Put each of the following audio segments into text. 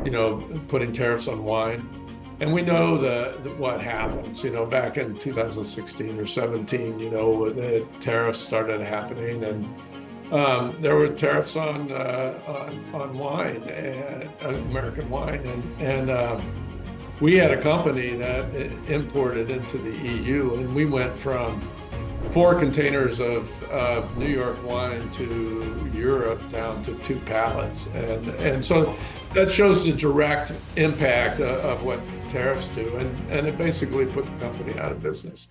putting tariffs on wine. And we know what happens, back in 2016 or 17, the tariffs started happening, and there were tariffs on wine and American wine, and we had a company that imported into the EU, and we went from 4 containers of New York wine to Europe down to 2 pallets, and so that shows the direct impact of what tariffs do, and it basically put the company out of business.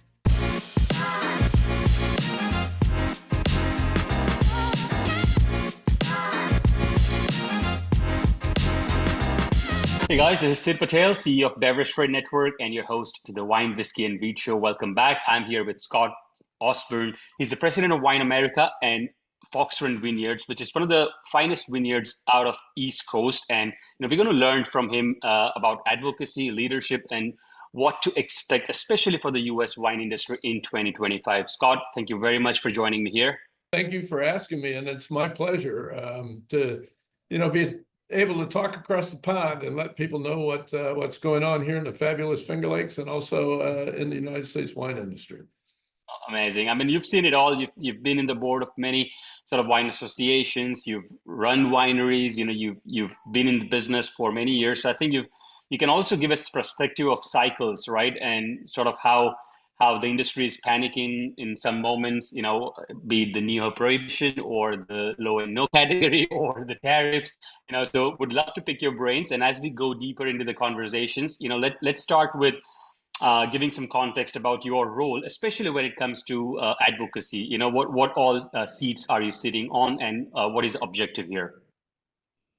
Hey guys, this is Sid Patel, CEO of Beverage Trade Network and your host to the Wine, Whiskey, and Wheat Show. Welcome back. I'm here with Scott Osborn. He's the president of Wine America and Fox Run Vineyards, which is one of the finest vineyards out of East Coast. And we're going to learn from him about advocacy, leadership, and what to expect, especially for the U.S. wine industry in 2025. Scott, thank you very much for joining me here. Thank you for asking me, and it's my pleasure to be able to talk across the pond and let people know what's going on here in the fabulous Finger Lakes and also in the United States wine industry. Amazing. I mean, you've seen it all. You've been in the board of many sort of wine associations. You've run wineries. You've been in the business for many years. So I think you can also give us perspective of cycles, right? And sort of how the industry is panicking in some moments, be it the neo prohibition or the low and no category or the tariffs, so would love to pick your brains. And as we go deeper into the conversations, let's start with giving some context about your role, especially when it comes to advocacy. What all seats are you sitting on, and what is the objective here?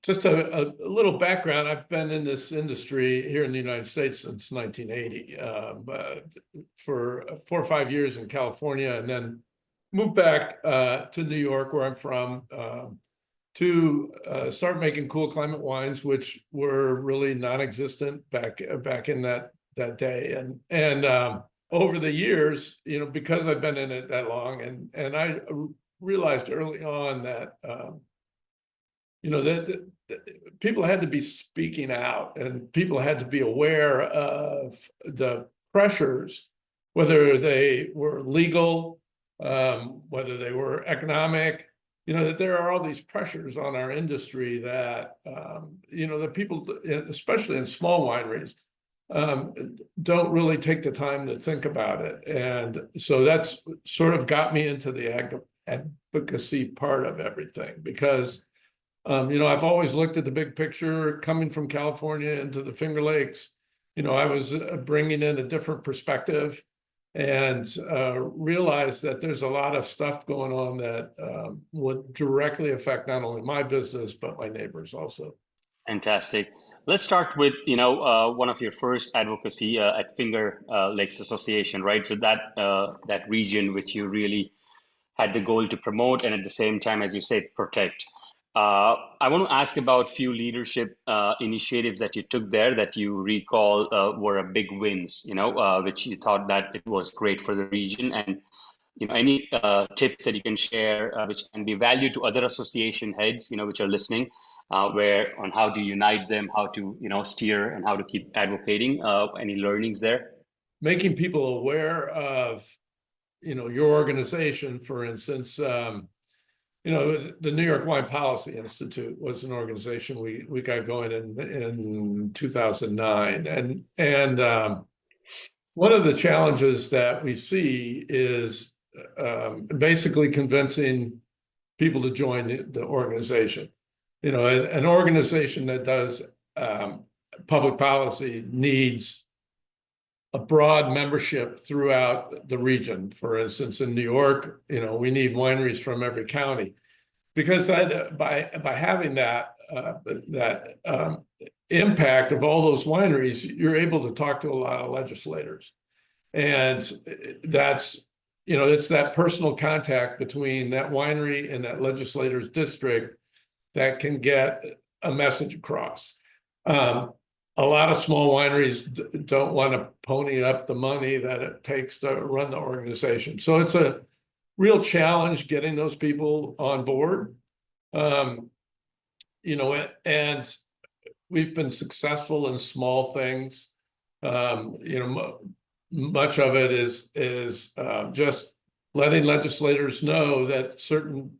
Just a little background. I've been in this industry here in the United States since 1980, for 4 or 5 years in California, and then moved back to New York, where I'm from, to start making cool climate wines, which were really non-existent back in that day. And over the years, because I've been in it that long, and I realized early on that that people had to be speaking out, and people had to be aware of the pressures, whether they were legal, whether they were economic, that there are all these pressures on our industry that, that people, especially in small wineries, don't really take the time to think about it. And so that's sort of got me into the advocacy part of everything, because I've always looked at the big picture. Coming from California into the Finger Lakes, I was bringing in a different perspective, and realized that there's a lot of stuff going on that would directly affect not only my business, but my neighbors also. Fantastic. Let's start with, one of your first advocacy at Finger Lakes Association, right? So that region which you really had the goal to promote, and at the same time, as you said, protect. I want to ask about a few leadership initiatives that you took there that you recall were a big wins, which you thought that it was great for the region, and any tips that you can share which can be valued to other association heads, which are listening, on how to unite them, how to steer, and how to keep advocating. Any learnings there? Making people aware of your organization, for instance. The New York Wine Policy Institute was an organization we got going in 2009, and one of the challenges that we see is basically convincing people to join the organization. An organization that does public policy needs a broad membership throughout the region. For instance, in New York, we need wineries from every county, because by having that impact of all those wineries, you're able to talk to a lot of legislators, and that's it's that personal contact between that winery and that legislator's district that can get a message across. A lot of small wineries don't want to pony up the money that it takes to run the organization. So it's a real challenge getting those people on board. And we've been successful in small things. Much of it is just letting legislators know that certain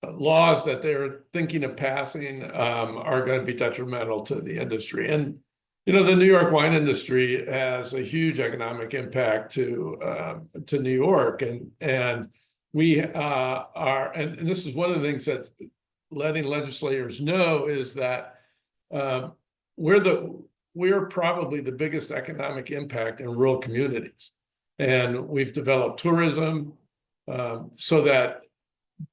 laws that they're thinking of passing are going to be detrimental to the industry. And the New York wine industry has a huge economic impact to New York, and we are, and this is one of the things that letting legislators know is that we're probably the biggest economic impact in rural communities, and we've developed tourism so that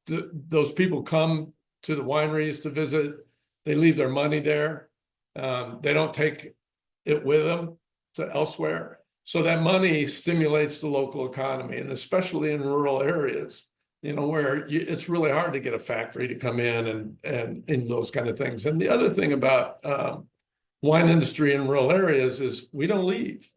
those people come to the wineries to visit. They leave their money there. They don't take it with them to elsewhere. So that money stimulates the local economy, and especially in rural areas, where it's really hard to get a factory to come in and in those kind of things. And the other thing about wine industry in rural areas is we don't leave.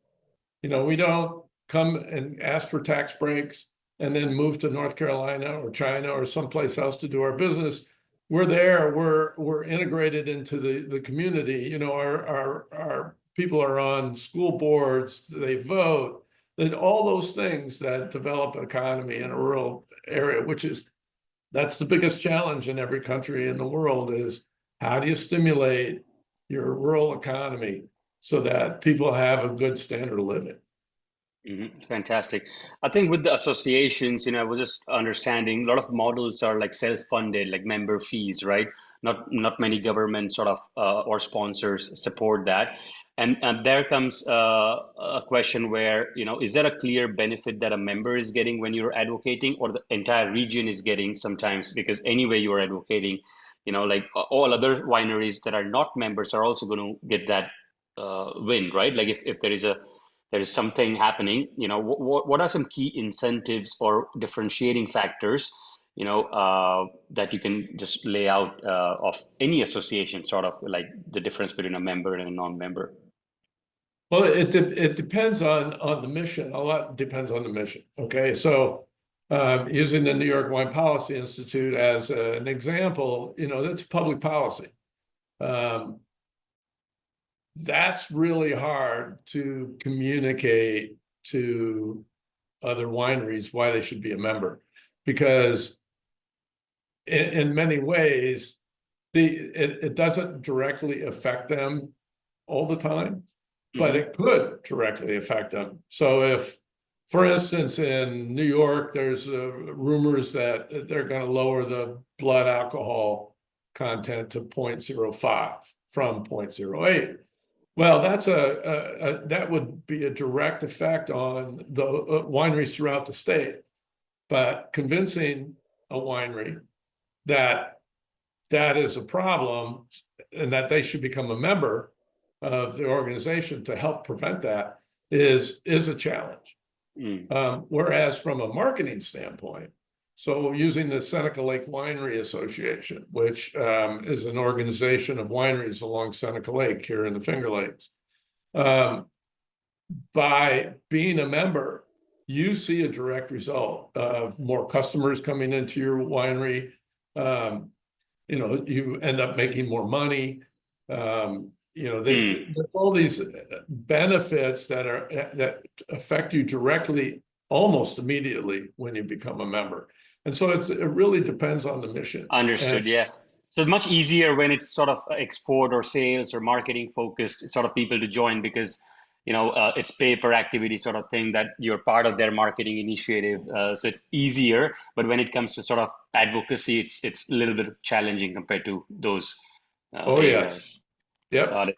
We don't come and ask for tax breaks and then move to North Carolina or China or someplace else to do our business. We're there. We're integrated into the community. Our people are on school boards. They vote. And all those things that develop an economy in a rural area, that's the biggest challenge in every country in the world, is how do you stimulate your rural economy so that people have a good standard of living? Fantastic. I think with the associations, I was just understanding a lot of models are like self-funded, like member fees, right? Not many government sort of or sponsors support that. And there comes a question where, is there a clear benefit that a member is getting when you're advocating, or the entire region is getting sometimes? Because anyway, you are advocating, like all other wineries that are not members are also going to get that win, right? Like if there is something happening, what are some key incentives or differentiating factors, that you can just lay out of any association, sort of like the difference between a member and a non-member? Well, it depends on the mission. A lot depends on the mission. Okay, so using the New York Wine Policy Institute as an example, that's public policy. That's really hard to communicate to other wineries why they should be a member, because in many ways, it doesn't directly affect them all the time, but it could directly affect them. So if, for instance, in New York, there's rumors that they're going to lower the blood alcohol content to 0.05 from 0.08. Well, that would be a direct effect on the wineries throughout the state. But convincing a winery that is a problem and that they should become a member of the organization to help prevent that is a challenge. Whereas from a marketing standpoint, so using the Seneca Lake Winery Association, which is an organization of wineries along Seneca Lake here in the Finger Lakes, by being a member, you see a direct result of more customers coming into your winery. You end up making more money. There's all these benefits that affect you directly almost immediately when you become a member. And so it really depends on the mission. Understood. Yeah. So it's much easier when it's sort of export or sales or marketing focused sort of people to join, because it's pay per activity sort of thing that you're part of their marketing initiative. So it's easier. But when it comes to sort of advocacy, it's a little bit challenging compared to those areas. Yes. Yep. Got it.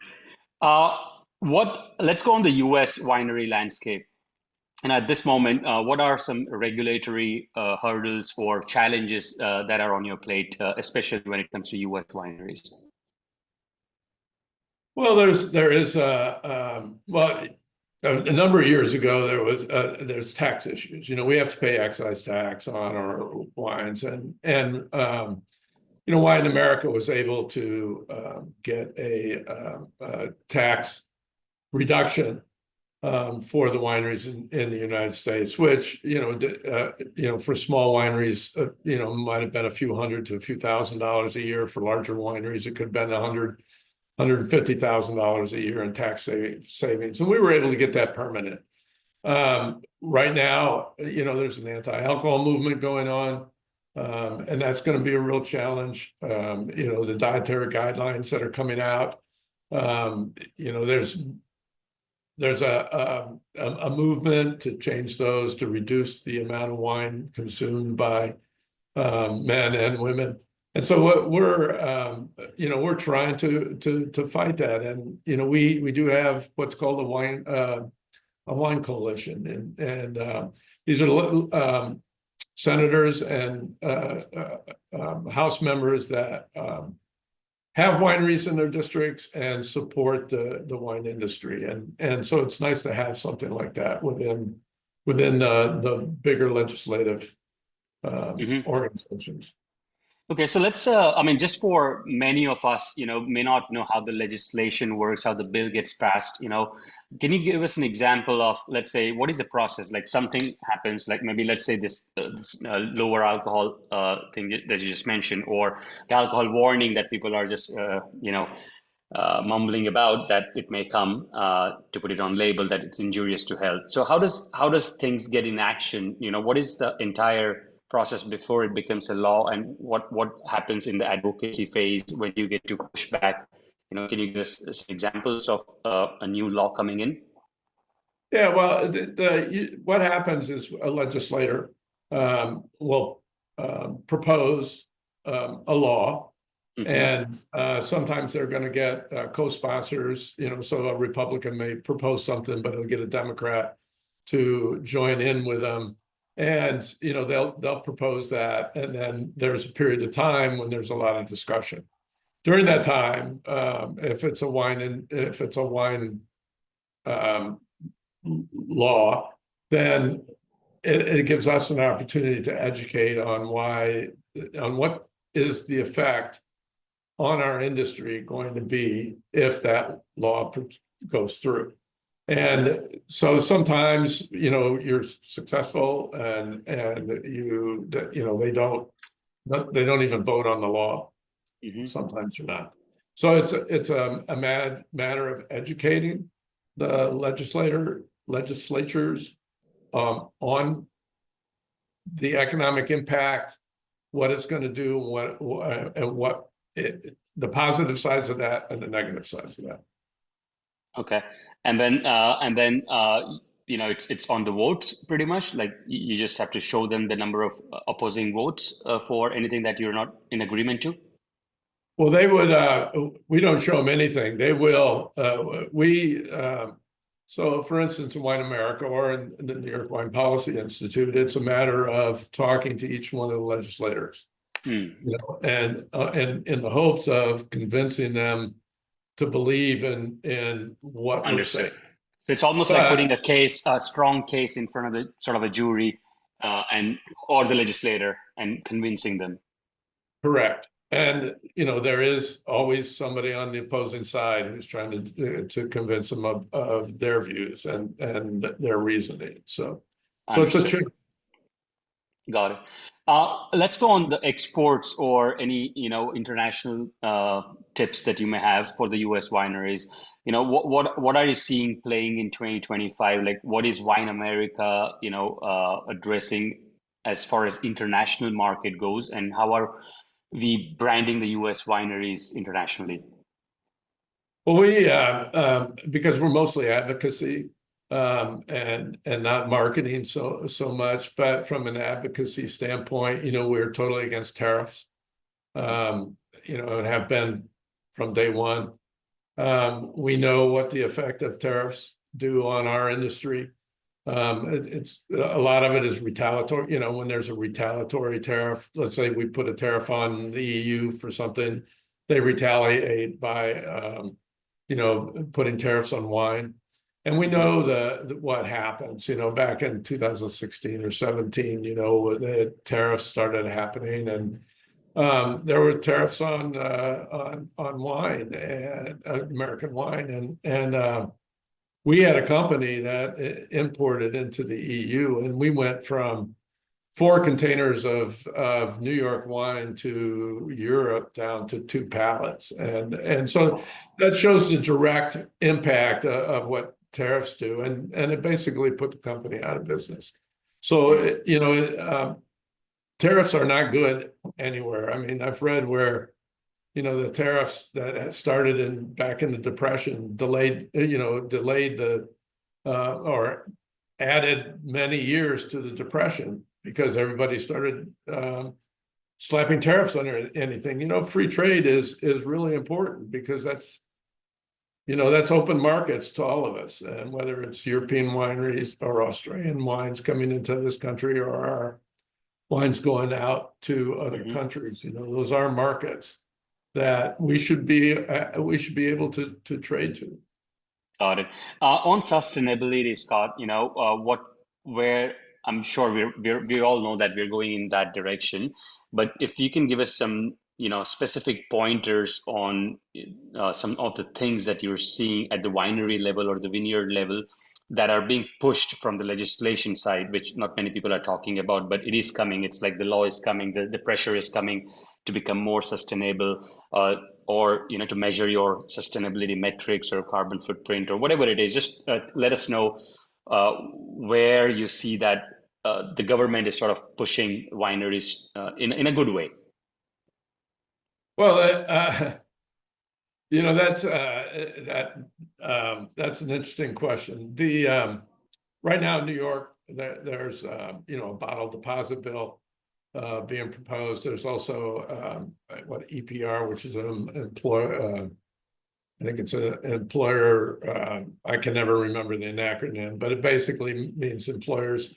Let's go on the US winery landscape. And at this moment, what are some regulatory hurdles or challenges that are on your plate, especially when it comes to US wineries? Well, there's a number of years ago there's tax issues. We have to pay excise tax on our wines, and Wine America was able to get a tax reduction for the wineries in the United States, which, for small wineries, might have been a few hundred to a few $1,000s a year. For larger wineries, it could have been $150,000 a year in tax savings. And we were able to get that permanent. Right now, there's an anti-alcohol movement going on. And that's going to be a real challenge. The dietary guidelines that are coming out, there's a movement to change those to reduce the amount of wine consumed by men and women. And so what we're trying to fight that. And we do have what's called a wine coalition, and these are senators and House members that have wineries in their districts and support the wine industry, and so it's nice to have something like that within the bigger legislative organizations. Okay, so let's, I mean, just for many of us, may not know how the legislation works, how the bill gets passed, can you give us an example of, let's say, what is the process? Like something happens, like maybe let's say this lower alcohol thing that you just mentioned, or the alcohol warning that people are just, mumbling about, that it may come to put it on label that it's injurious to health. So how does things get in action? What is the entire process before it becomes a law, and what happens in the advocacy phase when you get to push back? Can you give us some examples of a new law coming in? Yeah, well, what happens is a legislator will propose a law, and sometimes they're going to get co-sponsors. So a Republican may propose something, but it'll get a Democrat to join in with them. And they'll propose that, and then there's a period of time when there's a lot of discussion. During that time, if it's a wine law, then it gives us an opportunity to educate on what is the effect on our industry going to be if that law goes through. And so sometimes, you're successful, and they don't even vote on the law. Sometimes you're not. So it's a matter of educating the legislatures on the economic impact, what it's going to do, the positive sides of that and the negative sides of that. Okay. And then it's on the votes pretty much. Like you just have to show them the number of opposing votes for anything that you're not in agreement to. Well, they would. We don't show them anything. They will. So, for instance, in Wine America or in the New York Wine Policy Institute, it's a matter of talking to each one of the legislators, and in the hopes of convincing them to believe in what we're saying. So it's almost like putting a strong case in front of the sort of a jury or the legislator and convincing them. Correct. And there is always somebody on the opposing side who's trying to convince them of their views and their reasoning. So it's a trick. Got it. Let's go on the exports or any international tips that you may have for the U.S. wineries. What are you seeing playing in 2025? Like, what is Wine America addressing as far as international market goes, and how are we branding the U.S. wineries internationally? Well, we because we're mostly advocacy and not marketing so much, but from an advocacy standpoint, we're totally against tariffs, and have been from day one. We know what the effect of tariffs do on our industry. It's a lot of it is retaliatory. When there's a retaliatory tariff, let's say we put a tariff on the EU for something, they retaliate by putting tariffs on wine. And we know what happens. Back in 2016 or 17, the tariffs started happening, and there were tariffs on wine and American wine, and we had a company that imported into the EU, and we went from 4 containers of New York wine to Europe down to 2 pallets. And so that shows the direct impact of what tariffs do. And it basically put the company out of business. So, tariffs are not good anywhere. I mean, I've read where, the tariffs that started back in the Depression delayed the or added many years to the Depression, because everybody started slapping tariffs on anything. Free trade is really important, because that's open markets to all of us. And whether it's European wineries or Australian wines coming into this country, or our wines going out to other countries, those are markets that we should be able to trade to. Got it. On sustainability, Scott, where I'm sure we all know that we're going in that direction, but if you can give us some, specific pointers on some of the things that you're seeing at the winery level or the vineyard level that are being pushed from the legislation side, which not many people are talking about, but it is coming. It's like the law is coming, the pressure is coming to become more sustainable, or to measure your sustainability metrics or carbon footprint or whatever it is. Just let us know where you see that the government is sort of pushing wineries in a good way. Well, that's an interesting question. Right now in New York, there's a bottle deposit bill being proposed. There's also what EPR, which is an employer. I think it's an employer. I can never remember the acronym, but it basically means employers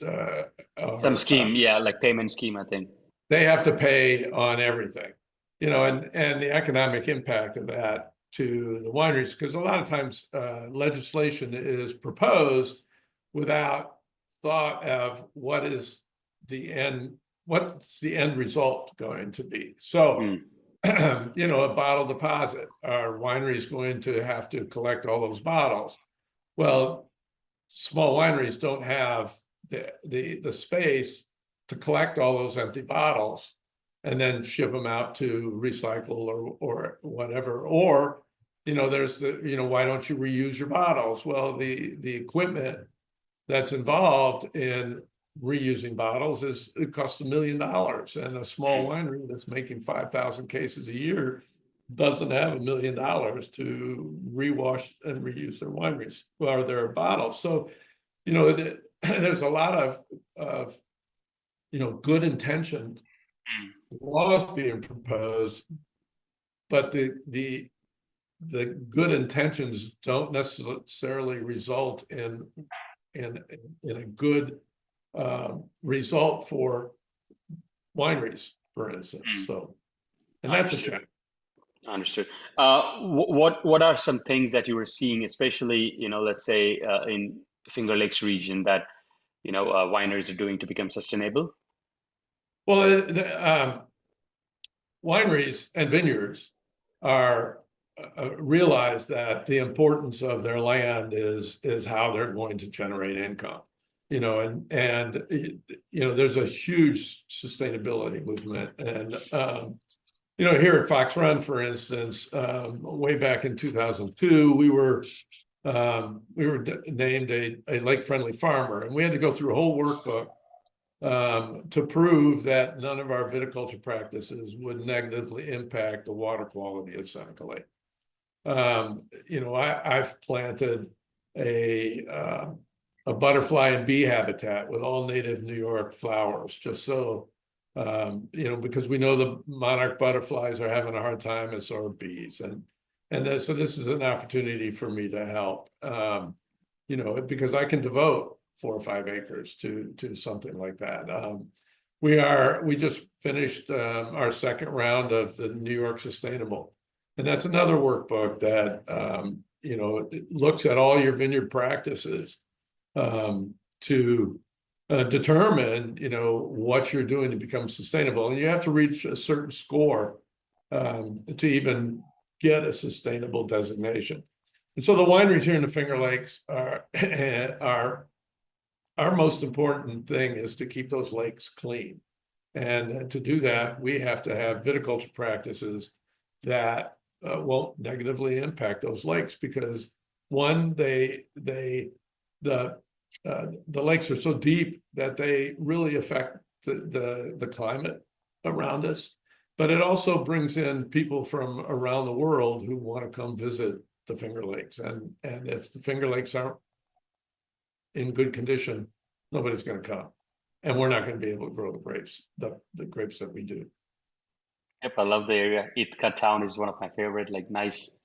Some scheme, yeah, like payment scheme, I think. They have to pay on everything, and the economic impact of that to the wineries, because a lot of times legislation is proposed without thought of what's the end result going to be. So, a bottle deposit, our wineries going to have to collect all those bottles. Well, small wineries don't have the space to collect all those empty bottles and then ship them out to recycle or whatever. Or, there's why don't you reuse your bottles? Well, the equipment that's involved in reusing bottles it costs $1 million, and a small winery that's making 5,000 cases a year doesn't have $1 million to rewash and reuse their wineries or their bottles. So, there's a lot of good intention laws being proposed, but the good intentions don't necessarily result in a good result for wineries, for instance. So, and that's a challenge. Understood. What are some things that you were seeing, especially let's say in Finger Lakes region, that wineries are doing to become sustainable? Well, wineries and vineyards are realize that the importance of their land is how they're going to generate income. And there's a huge sustainnabilty movement. And here at Fox Run, for instance, way back in 2002, we were named a lake-friendly farmer, and we had to go through a whole workbook to prove that none of our viticulture practices would negatively impact the water quality of Seneca Lake. I've planted a butterfly and bee habitat with all native New York flowers, just so because we know the monarch butterflies are having a hard time, and so are bees, so this is an opportunity for me to help, because I can devote 4 or 5 acres to something like that. We just finished our second round of the New York Sustainable, and that's another workbook that it looks at all your vineyard practices to determine what you're doing to become sustainable, and you have to reach a certain score to even get a sustainable designation. And so the wineries here in the Finger Lakes are our most important thing is to keep those lakes clean. And to do that, we have to have viticulture practices that won't negatively impact those lakes, because one, the lakes are so deep that they really affect the climate around us. But it also brings in people from around the world who want to come visit the Finger Lakes. And if the Finger Lakes aren't in good condition, nobody's going to come. And we're not going to be able to grow the grapes, the grapes that we do. Yep, I love the area. Ithaca town is one of my favorite, like nice,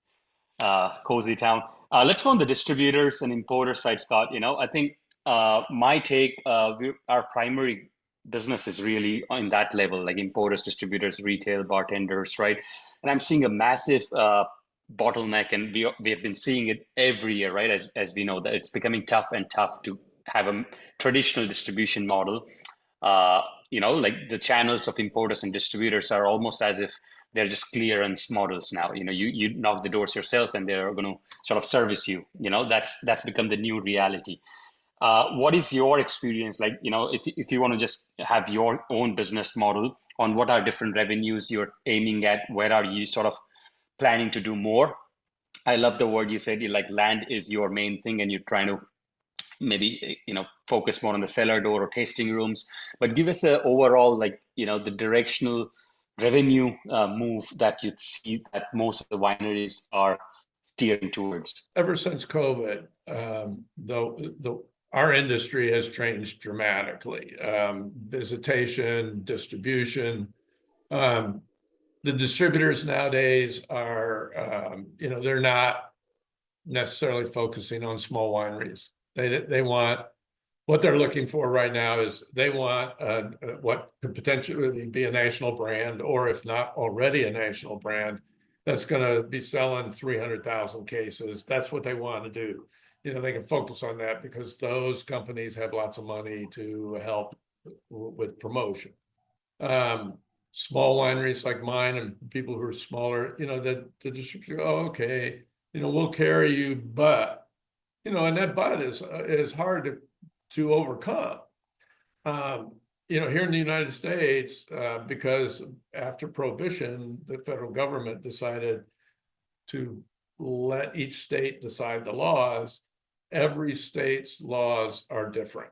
cozy town. Let's go on the distributors and importer side, Scott. I think my take, our primary business is really on that level, like importers, distributors, retail, bartenders, right? And I'm seeing a massive bottleneck, and we have been seeing it every year, right? As we know that it's becoming tough and tough to have a traditional distribution model. Like the channels of importers and distributors are almost as if they're just clearance models now. You knock the doors yourself and they're going to sort of service you. That's become the new reality. What is your experience like? If you want to just have your own business model on what are different revenues you're aiming at, where are you sort of planning to do more? I love the word you said, like land is your main thing and you're trying to maybe focus more on the cellar door or tasting rooms, but give us a overall, like the directional revenue move that you'd see that most of the wineries are steering towards. Ever since COVID, our industry has changed dramatically. Visitation, distribution. The distributors nowadays are, they're not necessarily focusing on small wineries. They want, what they're looking for right now is they want what could potentially be a national brand, or if not already a national brand, that's going to be selling 300,000 cases. That's what they want to do. They can focus on that because those companies have lots of money to help with promotion. Small wineries like mine and people who are smaller, the distributor, oh, okay, we'll carry you, but and that but is hard to overcome. Here in the United States, because after Prohibition, the federal government decided to let each state decide the laws. Every state's laws are different.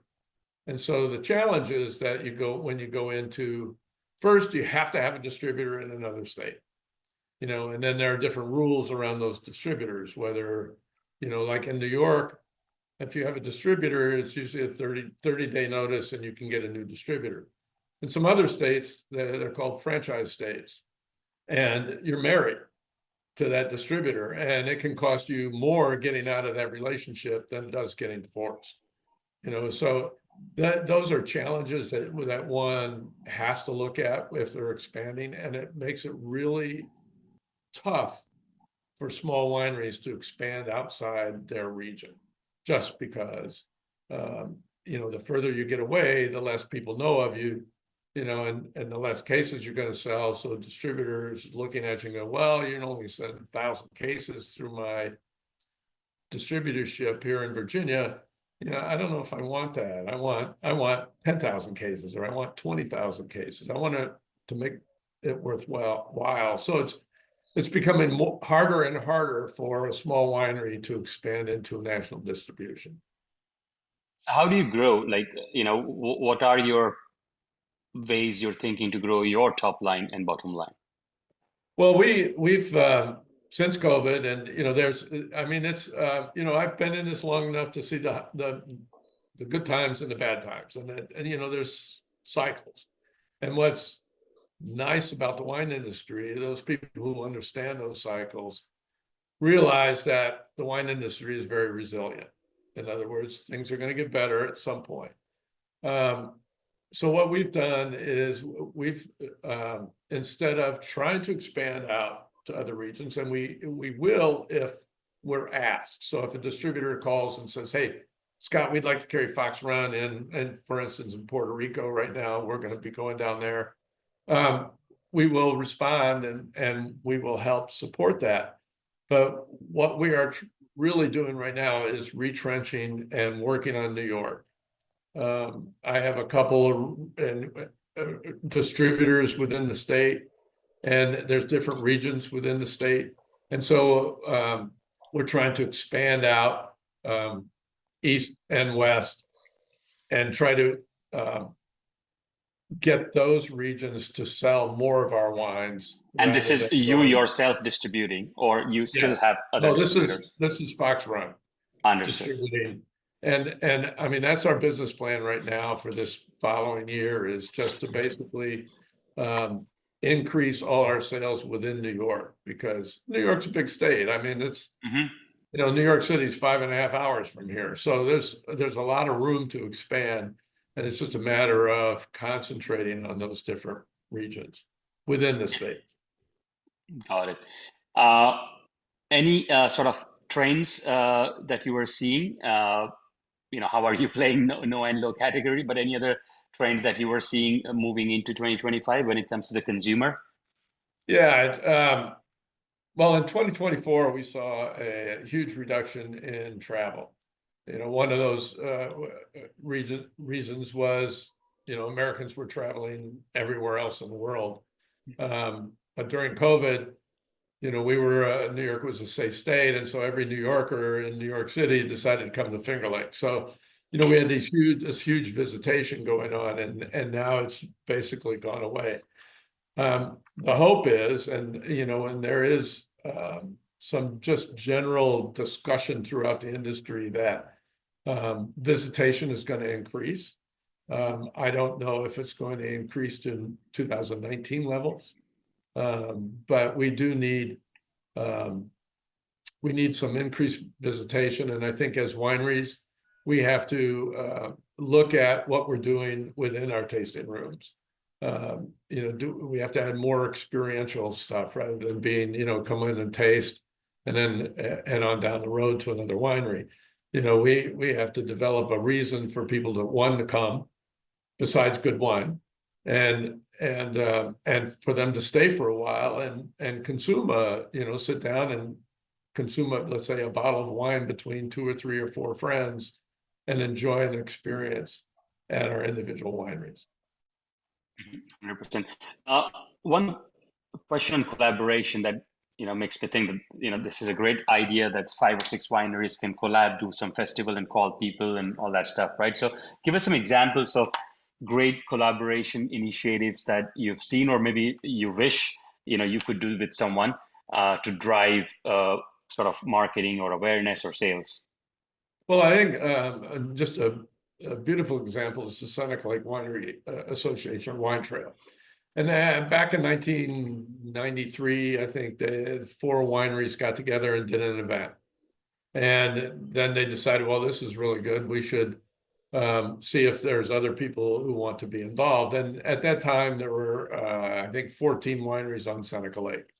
And so the challenge is that when you go into, first, you have to have a distributor in another state, and then there are different rules around those distributors, whether, like in New York, if you have a distributor, it's usually a 30-day notice and you can get a new distributor. In some other states, they're called franchise states, and you're married to that distributor, and it can cost you more getting out of that relationship than it does getting divorced. So those are challenges that one has to look at if they're expanding, and it makes it really tough for small wineries to expand outside their region, just because the further you get away, the less people know of you, and the less cases you're going to sell. So distributors looking at you and go, well, you only send 1,000 cases through my distributorship here in Virginia. I don't know if I want that. I want 10,000 cases, or I want 20,000 cases. I want to make it worthwhile. So it's becoming harder and harder for a small winery to expand into national distribution. How do you grow? Like, what are your ways you're thinking to grow your top line and bottom line? Well, we've since COVID, and I've been in this long enough to see the good times and the bad times, and there's cycles. And what's nice about the wine industry, those people who understand those cycles realize that the wine industry is very resilient. In other words, things are going to get better at some point. So what we've done is we've instead of trying to expand out to other regions, and we will if we're asked. So if a distributor calls and says, "Hey, Scott, we'd like to carry Fox Run and for instance, in Puerto Rico right now, we're going to be going down there," we will respond and we will help support that. But what we are really doing right now is retrenching and working on New York. I have a couple of distributors within the state, and there's different regions within the state. And so we're trying to expand out east and west and try to get those regions to sell more of our wines And this rather than is you going. yourself distributing, or you still Yes. have other No, distributors? this is Fox Run Understood. distributing. And I mean, that's our business plan right now for this following year, is just to basically increase all our sales within New York, because New York's a big state. I mean, it's, Hmm. New York City's 5.5 hours from here. So there's a lot of room to expand. And it's just a matter of concentrating on those different regions within the state. Got it. Uh, any sort of trends that you were seeing? How are you playing no and low category, but any other trends that you were seeing moving into 2025 when it comes to the consumer? Yeah, well, in 2024, we saw a huge reduction in travel. One of those reasons was, Americans were traveling everywhere else in the world. But during COVID, New York was a safe state, and so every New Yorker in New York City decided to come to Finger Lakes. So, we had this huge visitation going on, and now it's basically gone away. The hope is, and there is some just general discussion throughout the industry that visitation is going to increase. I don't know if it's going to increase to 2019 levels, but we do need some increased visitation. And I think as wineries, we have to look at what we're doing within our tasting rooms. We have to add more experiential stuff rather than being, come in and taste and then head on down the road to another winery. We have to develop a reason for people to come, besides good wine, and for them to stay for a while and consume sit down and consume let's say a bottle of wine between 2 or 3 or 4 friends and enjoy an experience at our individual wineries. 100%. One question on collaboration that makes me think that this is a great idea that 5 or 6 wineries can collab, do some festival, and call people and all that stuff, right? So, give us some examples of great collaboration initiatives that you've seen, or maybe you wish you could do with someone to drive sort of marketing or awareness or sales. Well, I think just a beautiful example is the Seneca Lake Winery Association Wine Trail. And back in 1993, I think the 4 wineries got together and did an event. And then they decided, well, this is really good. We should see if there's other people who want to be involved. And at that time, there were, I think, 14 wineries on Seneca Lake.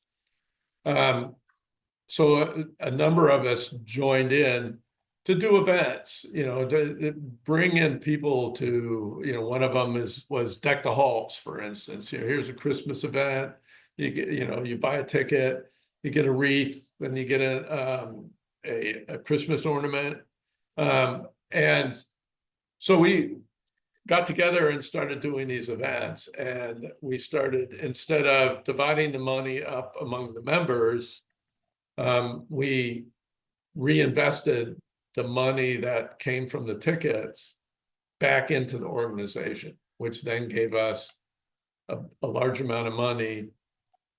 So a number of us joined in to do events, to bring in people to, one of them was Deck the Halls, for instance. Here's a Christmas event. You get, you buy a ticket, you get a wreath, then you get a Christmas ornament. And so we got together and started doing these events. And we started, instead of dividing the money up among the members, we reinvested the money that came from the tickets back into the organization, which then gave us a large amount of money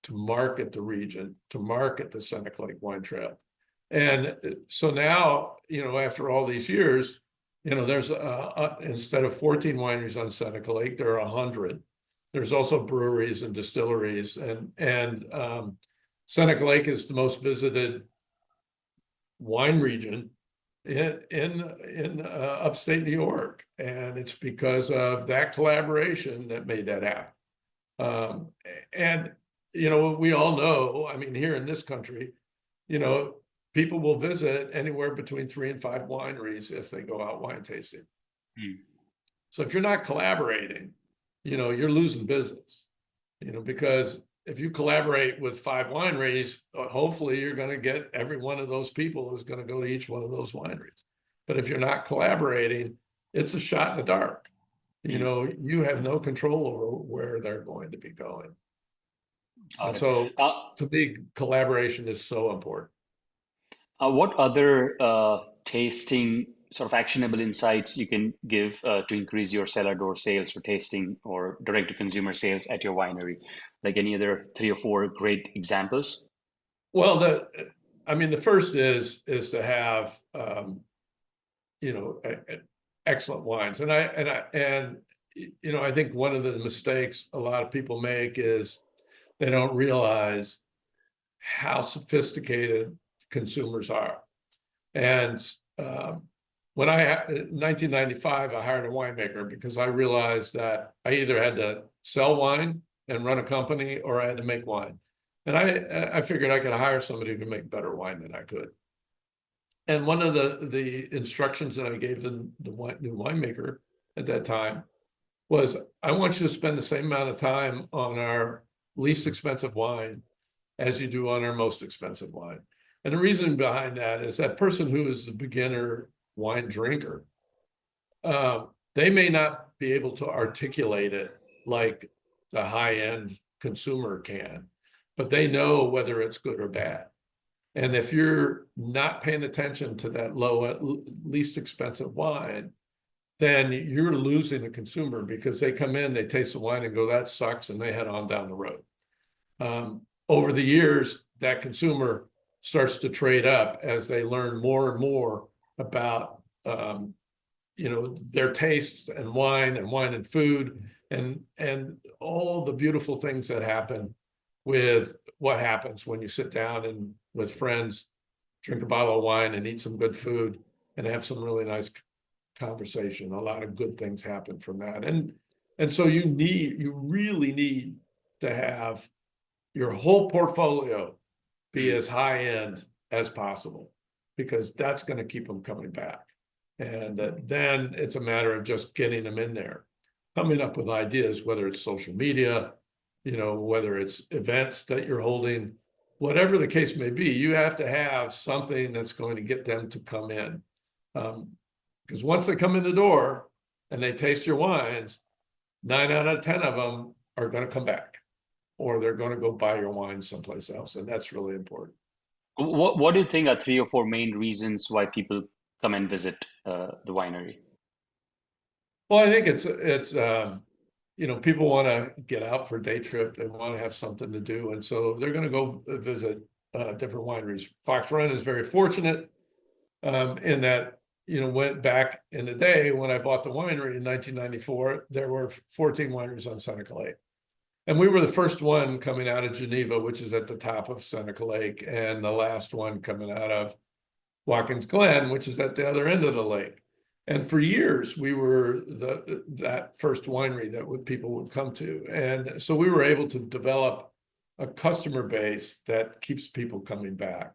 to market the region, to market the Seneca Lake Wine Trail. And so now, after all these years, there's instead of 14 wineries on Seneca Lake, there are 100. There's also breweries and distilleries, and Seneca Lake is the most visited wine region in upstate New York, and it's because of that collaboration that made that happen. And we all know, I mean, here in this country, people will visit anywhere between 3 and 5 wineries if they go out wine tasting. So if you're not collaborating, you're losing business, because if you collaborate with 5 wineries, hopefully you're going to get every one of those people is going to go to each one of those wineries. But if you're not collaborating, it's a shot in the dark. You know, you have no control over where they're going to be going. Got And it. so to me, collaboration is so important. What other tasting sort of actionable insights you can give to increase your cellar door sales or tasting or direct to consumer sales at your winery? Like any other 3 or 4 great examples? Well, the first is to have excellent wines, and I think one of the mistakes a lot of people make is they don't realize how sophisticated consumers are. And when in 1995, I hired a winemaker because I realized that I either had to sell wine and run a company, or I had to make wine. And I figured I could hire somebody who could make better wine than I could. And one of the instructions that I gave the new winemaker at that time was, I want you to spend the same amount of time on our least expensive wine as you do on our most expensive wine. And the reason behind that is that person who is the beginner wine drinker, they may not be able to articulate it like the high-end consumer can, but they know whether it's good or bad. And if you're not paying attention to that least expensive wine, then you're losing the consumer, because they come in, they taste the wine and go, that sucks, and they head on down the road. Over the years, that consumer starts to trade up as they learn more and more about their tastes and wine and food and all the beautiful things that happen with what happens when you sit down and with friends, drink a bottle of wine and eat some good food and have some really nice conversation. A lot of good things happen from that. And so you really need to have your whole portfolio be as high end as possible, because that's going to keep them coming back. And then it's a matter of just getting them in there, coming up with ideas, whether it's social media, whether it's events that you're holding, whatever the case may be. You have to have something that's going to get them to come in. Because once they come in the door and they taste your wines, 9 out of 10 of them are going to come back, or they're going to go buy your wine someplace else. And that's really important. What do you think are 3 or 4 main reasons why people come and visit the winery? Well, I think it's people want to get out for a day trip. They want to have something to do. And so they're going to go visit different wineries. Fox Run is very fortunate in that, went back in the day when I bought the winery in 1994, there were 14 wineries on Seneca Lake. And we were the first one coming out of Geneva, which is at the top of Seneca Lake, and the last one coming out of Watkins Glen, which is at the other end of the lake. And for years, we were that first winery that people would come to. And so we were able to develop a customer base that keeps people coming back.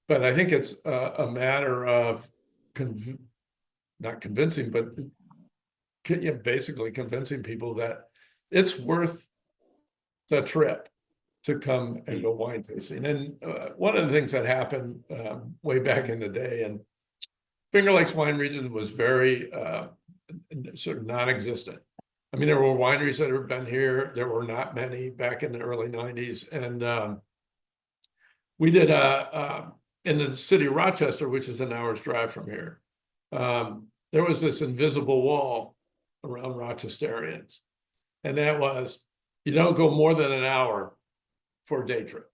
But I think it's a matter of not convincing, but basically convincing people that it's worth the trip to come and go wine tasting. And one of the things that happened way back in the day, and Finger Lakes wine region was very sort of non-existent. I mean, there were wineries that have been here. There were not many back in the early 90s. And we did in the city of Rochester, which is an hour's drive from here, there was this invisible wall around Rochesterians. And that was, you don't go more than an hour for a day trip.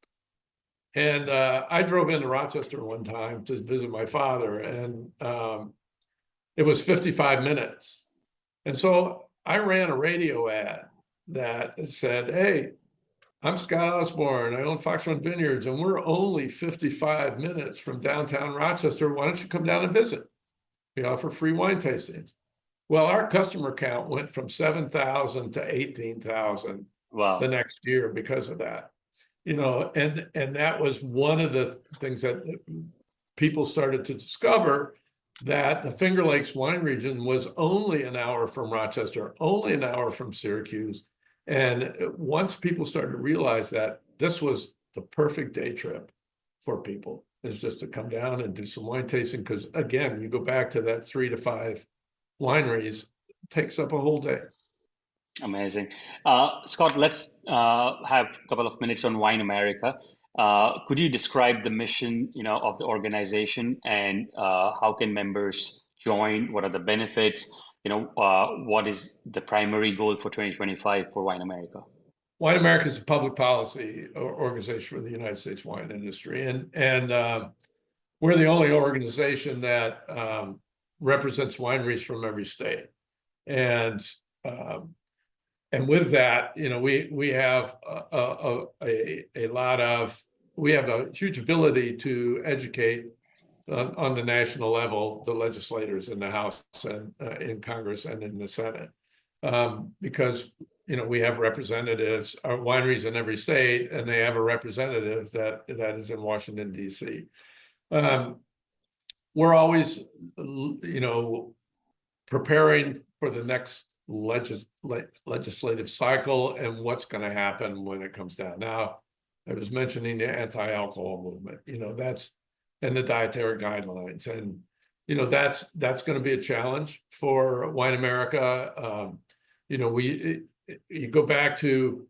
And I drove into Rochester one time to visit my father, and it was 55 minutes. And so I ran a radio ad that said, hey, I'm Scott Osborn. I own Fox Run Vineyards, and we're only 55 minutes from downtown Rochester. Why don't you come down and visit? We offer free wine tastings. Well, our customer count went from 7,000 to 18,000 the next year because of that. And that was one of the things that people started to discover, that the Finger Lakes wine region was only an hour from Rochester, only an hour from Syracuse, And once people started to realize that, this was the perfect day trip for people, is just to come down and do some wine tasting. Because again, you go back to that 3 to 5 wineries, it takes up a whole day. Amazing. Scott, let's have a couple of minutes on Wine America. Could you describe the mission, of the organization, and how can members join? What are the benefits? What is the primary goal for 2025 for Wine America? Wine America is a public policy organization for the United States wine industry, and we're the only organization that represents wineries from every state. And with that, we have we have a huge ability to educate on the national level, the legislators in the House and in Congress and in the Senate, because we have representatives, our wineries in every state, and they have a representative that is in Washington, D.C. We're always, preparing for the next legislative cycle and what's going to happen when it comes down. Now, I was mentioning the anti-alcohol movement, and the dietary guidelines, and that's going to be a challenge for Wine America. You go back to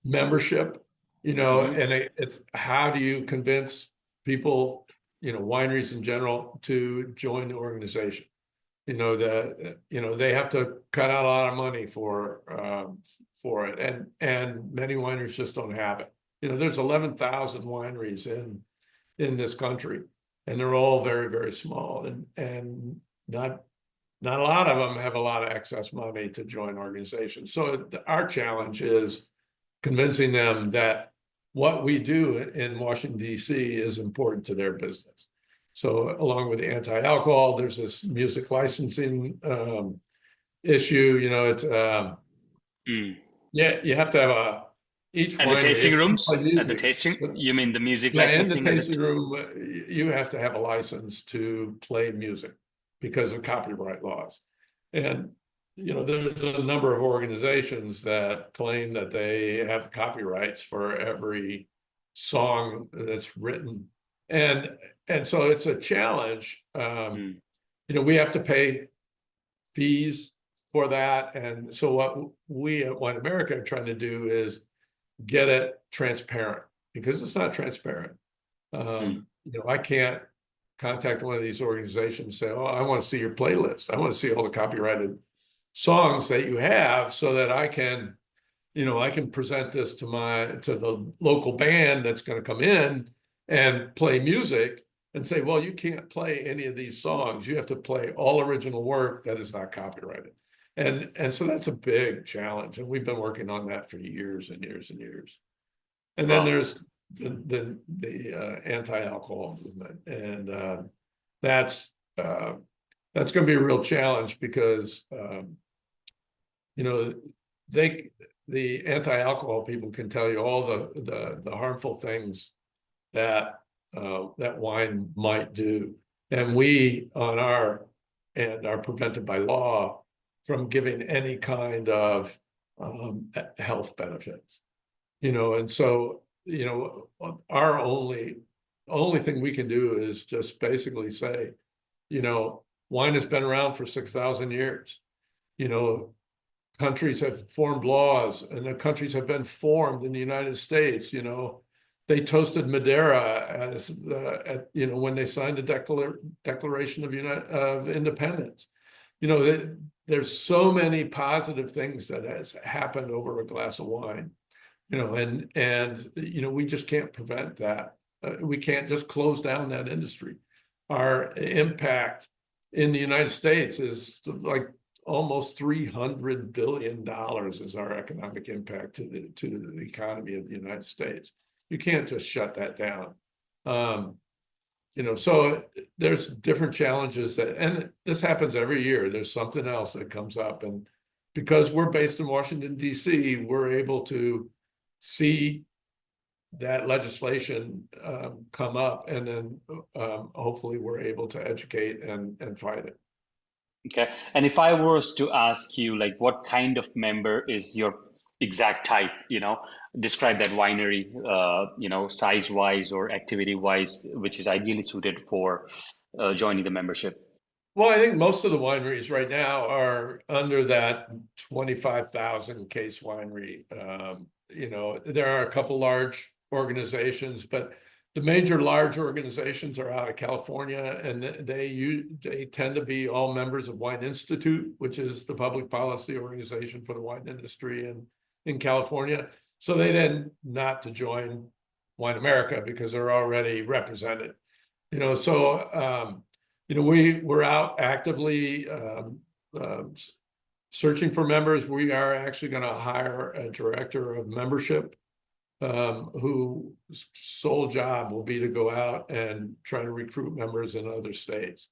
membership, and it's how do you convince people, wineries in general, to join the organization? They have to cut out a lot of money for it, and many wineries just don't have it. There's 11,000 wineries in this country, and they're all very, very small, and not a lot of them have a lot of excess money to join organizations. So our challenge is convincing them that what we do in Washington, D.C. is important to their business. So along with the anti-alcohol, there's this music licensing issue. It's you have to have each At the winery, tasting if you rooms? play At the music, tasting, you mean the music yeah, in the licensing? tasting room, you have to have a license to play music because of copyright laws. And there's a number of organizations that claim that they have copyrights for every song that's written, and so it's a challenge. We have to pay fees for that, and so what we at Wine America are trying to do is get it transparent, because it's not transparent. I can't contact one of these organizations and say, "Oh, I want to see your playlist. I want to see all the copyrighted songs that you have, so that I can present this to the local band that's going to come in and play music, and say, well, you can't play any of these songs. You have to play all original work that is not copyrighted." And so that's a big challenge, and we've been working on that for years and years and years. And then there's the anti-alcohol movement, and that's going to be a real challenge, because the anti-alcohol people can tell you all the harmful things that wine might do, and we on our end are prevented by law from giving any kind of health benefits. And so our only thing we can do is just basically say, wine has been around for 6,000 years. Countries have formed laws, and the countries have been formed in the United States. They toasted Madeira as when they signed the Declaration of Independence. There's so many positive things that has happened over a glass of wine. And we just can't prevent that. We can't just close down that industry. Our impact in the United States is like almost $300 billion is our economic impact to the economy of the United States. You can't just shut that down. So there's different challenges and this happens every year. There's something else that comes up, and because we're based in Washington, D.C., we're able to see that legislation come up, and then hopefully we're able to educate and fight it. Okay. And if I was to ask you, like, what kind of member is your exact type, describe that winery, size wise or activity wise, which is ideally suited for joining the membership. Well, I think most of the wineries right now are under that 25,000 case winery. There are a couple large organizations, but the major large organizations are out of California, and they tend to be all members of Wine Institute, which is the public policy organization for the wine industry in California. So they tend not to join Wine America because they're already represented. We're out actively searching for members. We are actually going to hire a director of membership whose sole job will be to go out and try to recruit members in other states.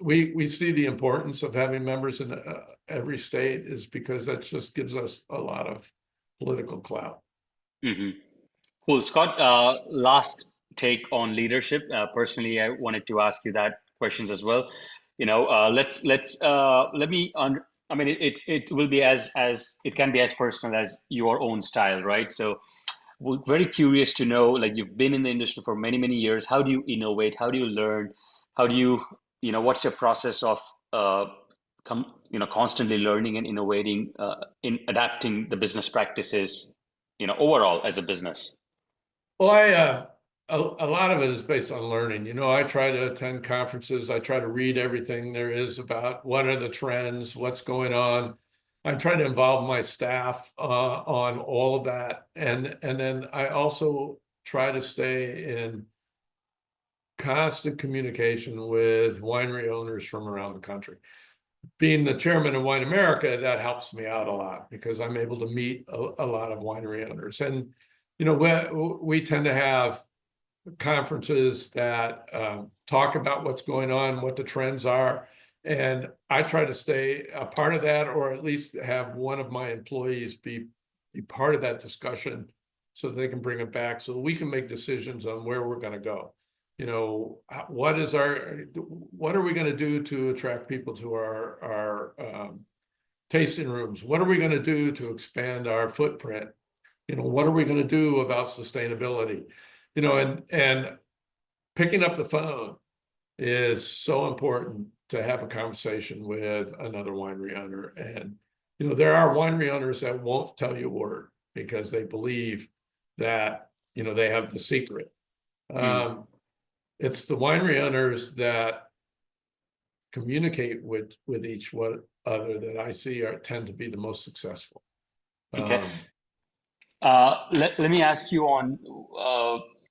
We see the importance of having members in every state is because that just gives us a lot of political clout. Mm-hmm. Cool. Scott, last take on leadership. Personally, I wanted to ask you that questions as well. Let me I mean, it will be as it can be as personal as your own style, right? So we're very curious to know, like, you've been in the industry for many, many years. How do you innovate? How do you learn? How do you, what's your process of constantly learning and innovating, in adapting the business practices, overall as a business? Well, a lot of it is based on learning. I try to attend conferences. I try to read everything there is about what are the trends, what's going on. I try to involve my staff on all of that, and then I also try to stay in constant communication with winery owners from around the country. Being the chairman of Wine America, that helps me out a lot because I'm able to meet a lot of winery owners. And we tend to have conferences that talk about what's going on, what the trends are. And I try to stay a part of that, or at least have one of my employees be part of that discussion so they can bring it back so we can make decisions on where we're going to go. What are we going to do to attract people to our tasting rooms? What are we going to do to expand our footprint? What are we going to do about sustainability? And picking up the phone is so important to have a conversation with another winery owner. And, there are winery owners that won't tell you a word because they believe that, they have the secret. Mm. It's the winery owners that communicate with each one other that I see tend to be the most successful. Okay. Um, Let me ask you on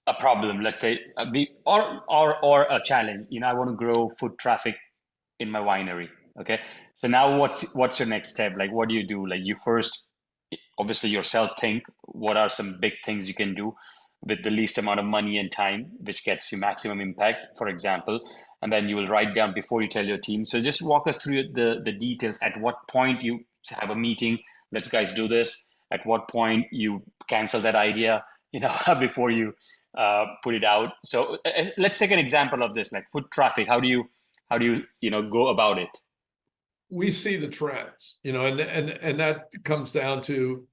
a problem, let's say, or a challenge. I want to grow foot traffic in my winery. Okay. So now what's your next step? Like, what do you do? Like, you first, obviously yourself, think what are some big things you can do with the least amount of money and time, which gets you maximum impact, for example, and then you will write down before you tell your team. So just walk us through the details. At what point you have a meeting, let's guys do this. At what point you cancel that idea, before you put it out. So let's take an example of this, like foot traffic. How do you go about it? we see the trends, and that comes down to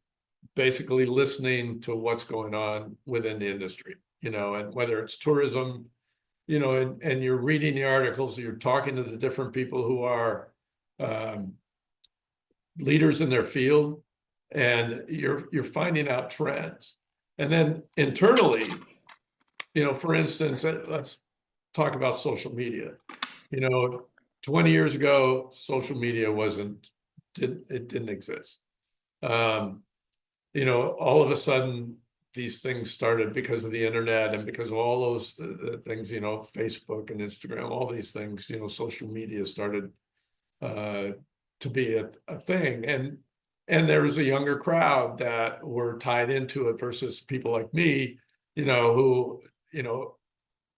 basically listening to what's going on within the industry, and whether it's tourism, and you're reading the articles, you're talking to the different people who are um, leaders in their field, and you're finding out trends. And then internally, for instance, let's talk about social media. 20 years ago, social media didn't exist. All of a sudden, these things started because of the internet and because of all those things, Facebook and Instagram, all these things, social media started to be a thing. And there was a younger crowd that were tied into it versus people like me, who,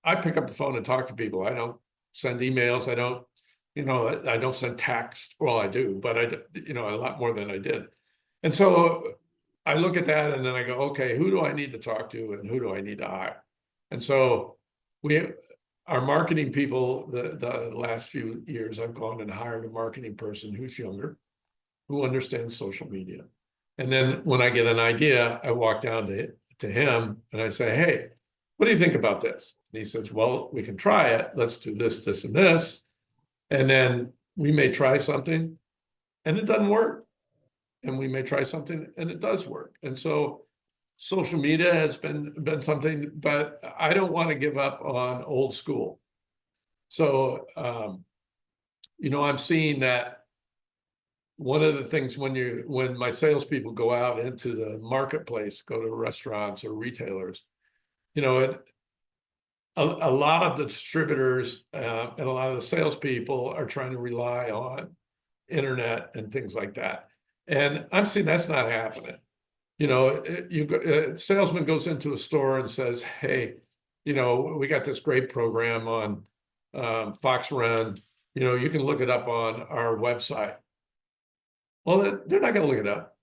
I pick up the phone and talk to people. I don't send emails. I don't send text. Well, I do, but a lot more than I did. And so I look at that and then I go, okay, who do I need to talk to and who do I need to hire? And so our marketing people, the last few years, I've gone and hired a marketing person who's younger, who understands social media. And then when I get an idea, I walk down to him and I say, hey, what do you think about this? And he says, well, we can try it. Let's do this, this, and this. And then we may try something and it doesn't work. And we may try something and it does work. And so social media has been something, but I don't want to give up on old school. So, I'm seeing that one of the things when my salespeople go out into the marketplace, go to restaurants or retailers, a lot of the distributors and a lot of the salespeople are trying to rely on internet and things like that. And I'm seeing that's not happening. A salesman goes into a store and says, hey, we got this great program on Fox Run. You can look it up on our website. Well, they're not going to look it up.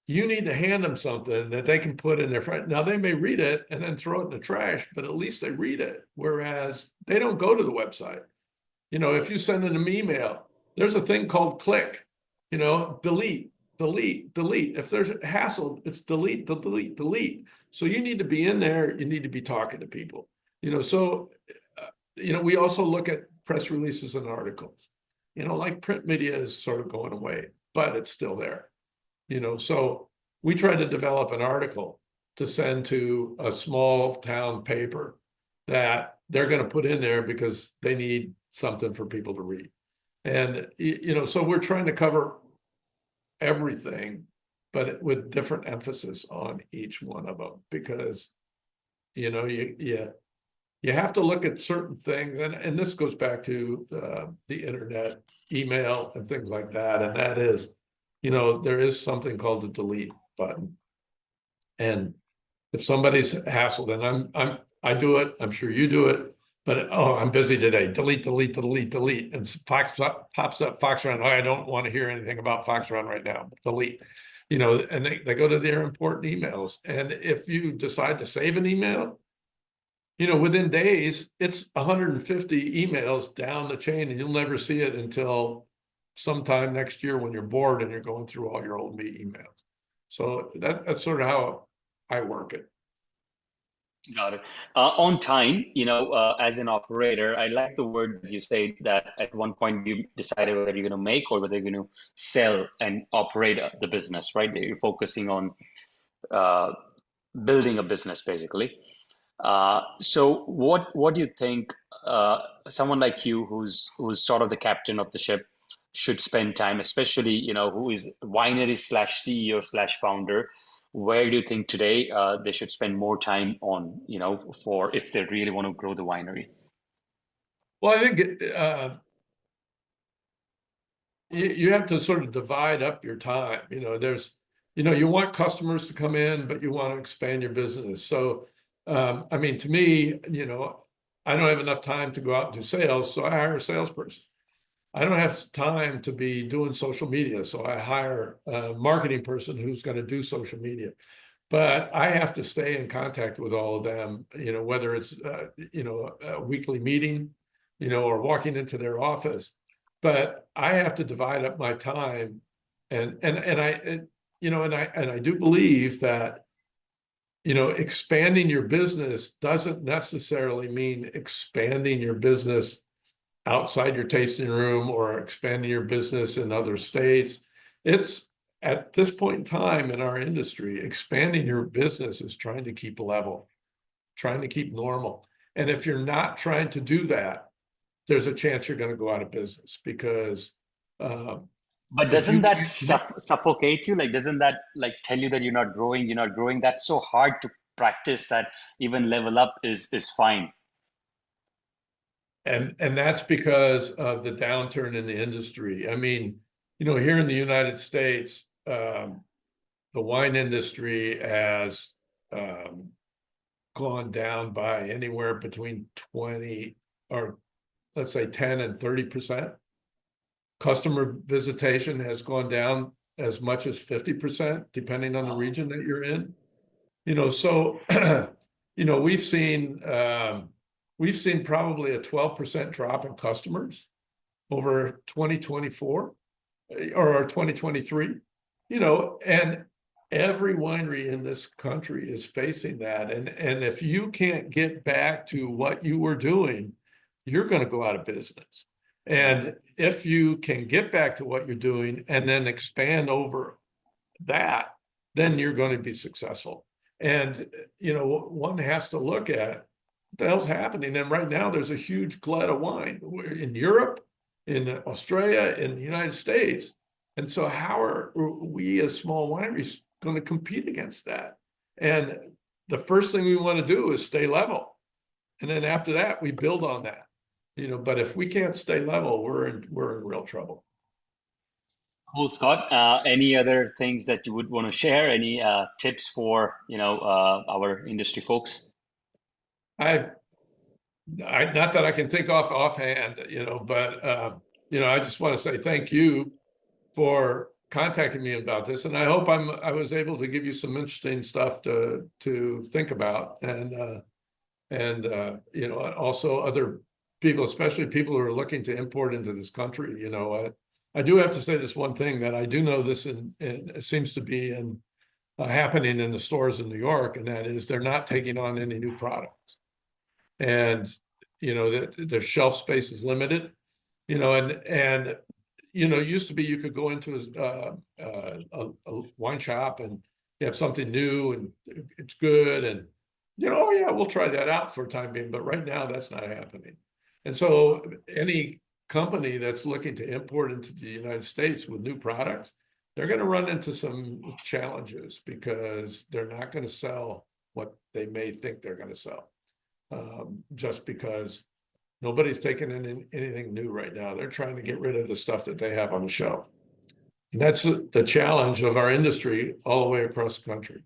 You need to hand them something that they can put in their front. Now, they may read it and then throw it in the trash, but at least they read it. Whereas they don't go to the website. If you send them an email, there's a thing called click, delete, delete, delete. If there's a hassle, it's delete, delete, delete. So you need to be in there. You need to be talking to people, we also look at press releases and articles, like print media is sort of going away, but it's still there. So we try to develop an article to send to a small town paper that they're going to put in there because they need something for people to read. And, so we're trying to cover everything, but with different emphasis on each one of them, because, you have to look at certain things. And this goes back to the internet, email, and things like that. And that is, there is something called the delete button. And if somebody's hassled, and I do it, I'm sure you do it, but I'm busy today. Delete, delete, delete, delete. And pops up Fox Run. Oh, I don't want to hear anything about Fox Run right now. Delete. And they go to their important emails. And if you decide to save an email, within days, it's 150 emails down the chain, and you'll never see it until sometime next year when you're bored and you're going through all your old emails. So that's sort of how I work it. Got it. On time, as an operator, I like the word that you say that at one point you decided whether you're going to make or whether you're going to sell and operate the business, right? You're focusing on building a business, basically. So what do you think someone like you, who's sort of the captain of the ship, should spend time, especially who is winery / CEO / founder? Where do you think today they should spend more time on, for if they really want to grow the winery? Well, I think you have to sort of divide up your time. There's, you want customers to come in, but you want to expand your business. So, to me, I don't have enough time to go out and do sales, so I hire a salesperson. I don't have time to be doing social media, so I hire a marketing person who's going to do social media. But I have to stay in contact with all of them, whether it's, a weekly meeting, or walking into their office. But I have to divide up my time, and I do believe that, expanding your business doesn't necessarily mean expanding your business outside your tasting room or expanding your business in other states. It's at this point in time in our industry, expanding your business is trying to keep level, trying to keep normal. And if you're not trying to do that, there's a chance you're going to go out of business, because But doesn't that suffocate you? Like, doesn't that tell you that you're not growing? You're not growing. That's so hard to practice that even level up is fine. And that's because of the downturn in the industry. Here in the United States, the wine industry has gone down by anywhere between 20, or let's say 10 and 30%. Customer visitation has gone down as much as 50%, depending on the region that you're in. So, we've seen we've seen probably a 12% drop in customers over 2024 or 2023, and every winery in this country is facing that. And if you can't get back to what you were doing, you're going to go out of business. And if you can get back to what you're doing and then expand over that, then you're going to be successful. And, one has to look at what the hell's happening. And right now there's a huge glut of wine in Europe, in Australia, in the United States. And so how are we as small wineries going to compete against that? And the first thing we want to do is stay level. And then after that, we build on that. But if we can't stay level, we're in real trouble. Cool, Scott. Any other things that you would want to share? Any tips for our industry folks? Not that I can think offhand, but I just want to say thank you for contacting me about this, and I hope I was able to give you some interesting stuff to think about, and also other people, especially people who are looking to import into this country. I do have to say this one thing, that I do know this, and it seems to be happening in the stores in New York, and that is they're not taking on any new products, and that their shelf space is limited. And it used to be you could go into a wine shop and you have something new and it's good, and oh yeah, we'll try that out for a time being. But right now that's not happening. And so any company that's looking to import into the United States with new products, they're going to run into some challenges, because they're not going to sell what they may think they're going to sell, just because nobody's taking in anything new right now. They're trying to get rid of the stuff that they have on the shelf. And that's the challenge of our industry all the way across the country.